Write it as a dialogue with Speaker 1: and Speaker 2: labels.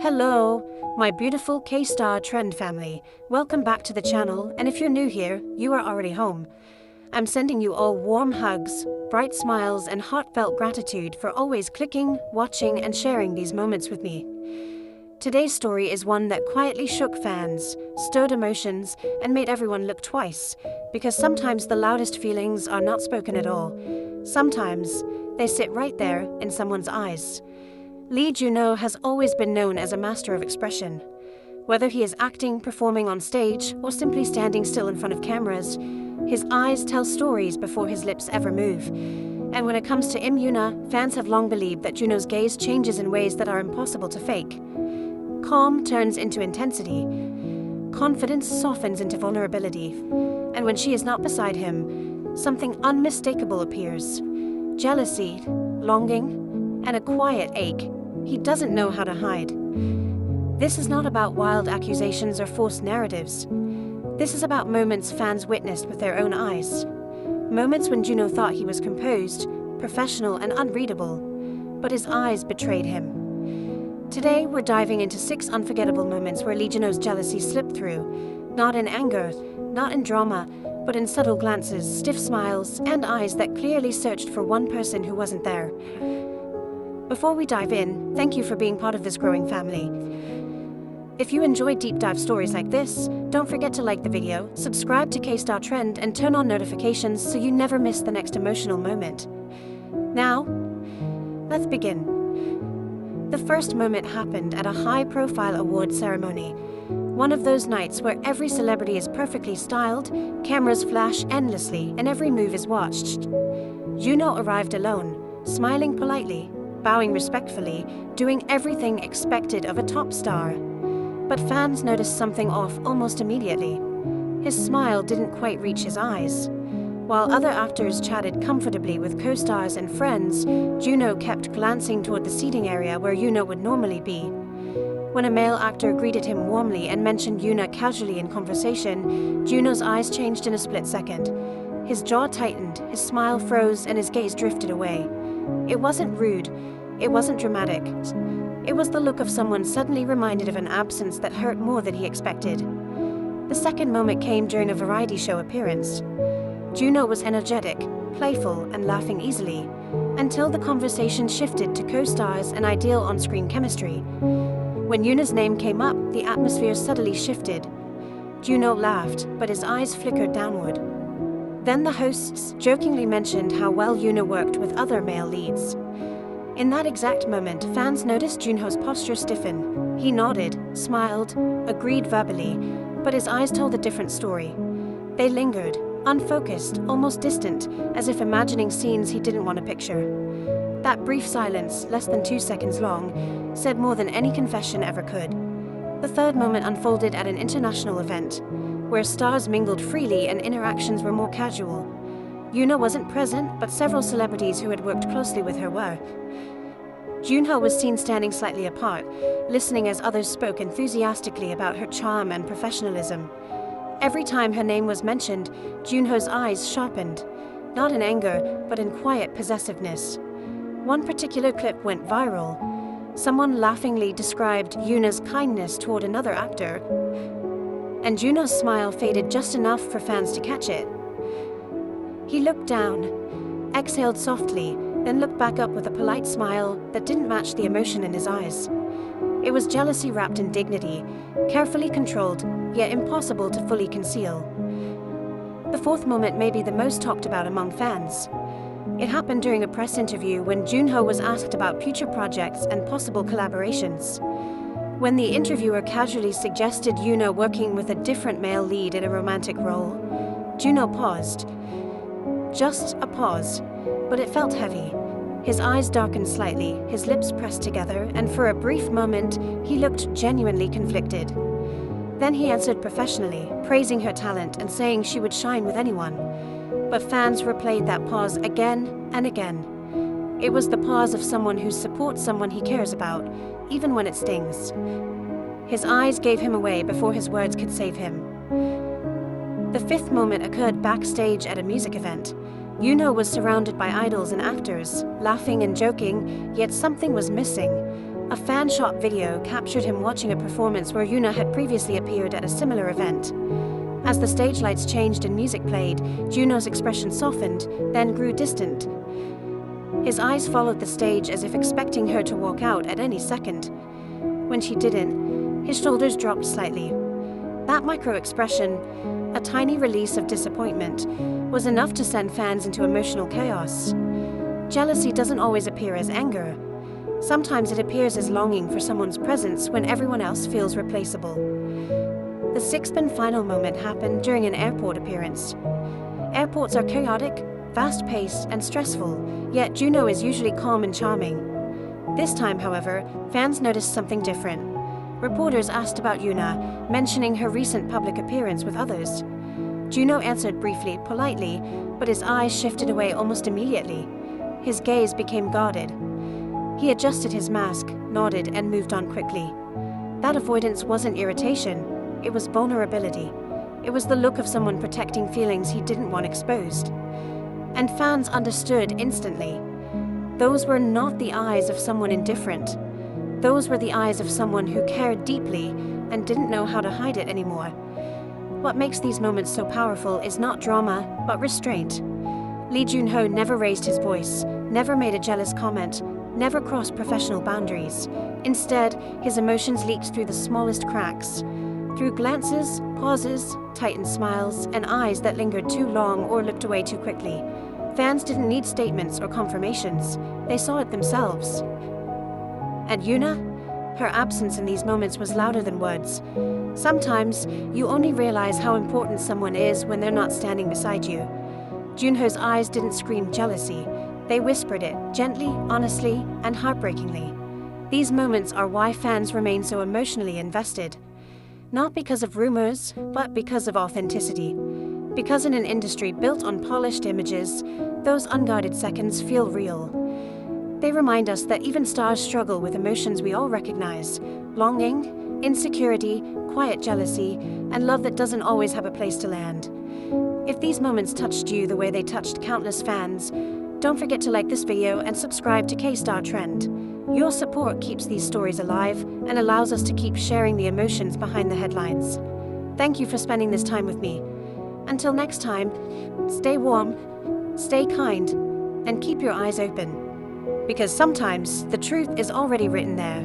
Speaker 1: Hello, my beautiful K-Star Trend family. Welcome back to the channel, and if you're new here, you are already home. I'm sending you all warm hugs, bright smiles, and heartfelt gratitude for always clicking, watching, and sharing these moments with me. Today's story is one that quietly shook fans, stirred emotions, and made everyone look twice, because sometimes the loudest feelings are not spoken at all. Sometimes they sit right there in someone's eyes. Junho has always been known as a master of expression. Whether he is acting, performing on stage, or simply standing still in front of cameras, his eyes tell stories before his lips ever move. And when it comes to Im Yoona, fans have long believed that Junho's gaze changes in ways that are impossible to fake. Calm turns into intensity. Confidence softens into vulnerability. And when she is not beside him, something unmistakable appears. Jealousy, longing, and a quiet ache he doesn't know how to hide. This is not about wild accusations or forced narratives. This is about moments fans witnessed with their own eyes. Moments when Junho thought he was composed, professional, and unreadable, but his eyes betrayed him. Today, we're diving into 6 unforgettable moments where Junho's jealousy slipped through, not in anger, not in drama, but in subtle glances, stiff smiles, and eyes that clearly searched for one person who wasn't there. Before we dive in, thank you for being part of this growing family. If you enjoy deep dive stories like this, don't forget to like the video, subscribe to K-Star Trend, and turn on notifications so you never miss the next emotional moment. Now, let's begin. The first moment happened at a high-profile award ceremony. One of those nights where every celebrity is perfectly styled, cameras flash endlessly, and every move is watched. Junho arrived alone, smiling politely, bowing respectfully, doing everything expected of a top star. But fans noticed something off almost immediately. His smile didn't quite reach his eyes. While other actors chatted comfortably with co-stars and friends, Junho kept glancing toward the seating area where Junho would normally be. When a male actor greeted him warmly and mentioned Yoona casually in conversation, Junho's eyes changed in a split second. His jaw tightened, his smile froze, and his gaze drifted away. It wasn't rude, it wasn't dramatic. It was the look of someone suddenly reminded of an absence that hurt more than he expected. The second moment came during a variety show appearance. Junho was energetic, playful, and laughing easily, until the conversation shifted to co-stars and ideal on-screen chemistry. When Yoona's name came up, the atmosphere subtly shifted. Junho laughed, but his eyes flickered downward. Then the hosts jokingly mentioned how well Yoona worked with other male leads. In that exact moment, fans noticed Junho's posture stiffen. He nodded, smiled, agreed verbally, but his eyes told a different story. They lingered, unfocused, almost distant, as if imagining scenes he didn't want to picture. That brief silence, less than 2 seconds long, said more than any confession ever could. The third moment unfolded at an international event, where stars mingled freely and interactions were more casual. Yoona wasn't present, but several celebrities who had worked closely with her were. Junho was seen standing slightly apart, listening as others spoke enthusiastically about her charm and professionalism. Every time her name was mentioned, Junho's eyes sharpened, not in anger, but in quiet possessiveness. One particular clip went viral. Someone laughingly described Yoona's kindness toward another actor, and Junho's smile faded just enough for fans to catch it. He looked down, exhaled softly, then looked back up with a polite smile that didn't match the emotion in his eyes. It was jealousy wrapped in dignity, carefully controlled, yet impossible to fully conceal. The fourth moment may be the most talked about among fans. It happened during a press interview when Junho was asked about future projects and possible collaborations. When the interviewer casually suggested Yoona working with a different male lead in a romantic role, Junho paused. Just a pause, but it felt heavy. His eyes darkened slightly, his lips pressed together, and for a brief moment, he looked genuinely conflicted. Then he answered professionally, praising her talent and saying she would shine with anyone. But fans replayed that pause again and again. It was the pause of someone who supports someone he cares about, even when it stings. His eyes gave him away before his words could save him. The fifth moment occurred backstage at a music event. Junho was surrounded by idols and actors, laughing and joking, yet something was missing. A fan-shot video captured him watching a performance where Yoona had previously appeared at a similar event. As the stage lights changed and music played, Junho's expression softened, then grew distant. His eyes followed the stage as if expecting her to walk out at any second. When she didn't, his shoulders dropped slightly. That micro-expression, a tiny release of disappointment, was enough to send fans into emotional chaos. Jealousy doesn't always appear as anger. Sometimes it appears as longing for someone's presence when everyone else feels replaceable. The sixth and final moment happened during an airport appearance. Airports are chaotic, fast-paced, and stressful, yet Junho is usually calm and charming. This time, however, fans noticed something different. Reporters asked about Yoona, mentioning her recent public appearance with others. Junho answered briefly, politely, but his eyes shifted away almost immediately. His gaze became guarded. He adjusted his mask, nodded, and moved on quickly. That avoidance wasn't irritation, it was vulnerability. It was the look of someone protecting feelings he didn't want exposed. And fans understood instantly. Those were not the eyes of someone indifferent. Those were the eyes of someone who cared deeply and didn't know how to hide it anymore. What makes these moments so powerful is not drama, but restraint. Lee Junho never raised his voice, never made a jealous comment, never crossed professional boundaries. Instead, his emotions leaked through the smallest cracks. Through glances, pauses, tightened smiles, and eyes that lingered too long or looked away too quickly. Fans didn't need statements or confirmations. They saw it themselves. And Yoona? Her absence in these moments was louder than words. Sometimes, you only realize how important someone is when they're not standing beside you. Junho's eyes didn't scream jealousy. They whispered it, gently, honestly, and heartbreakingly. These moments are why fans remain so emotionally invested. Not because of rumors, but because of authenticity. Because in an industry built on polished images, those unguarded seconds feel real. They remind us that even stars struggle with emotions we all recognize: longing, insecurity, quiet jealousy, and love that doesn't always have a place to land. If these moments touched you the way they touched countless fans, don't forget to like this video and subscribe to K-Star Trend. Your support keeps these stories alive and allows us to keep sharing the emotions behind the headlines. Thank you for spending this time with me. Until next time, stay warm, stay kind, and keep your eyes open. Because sometimes the truth is already written there.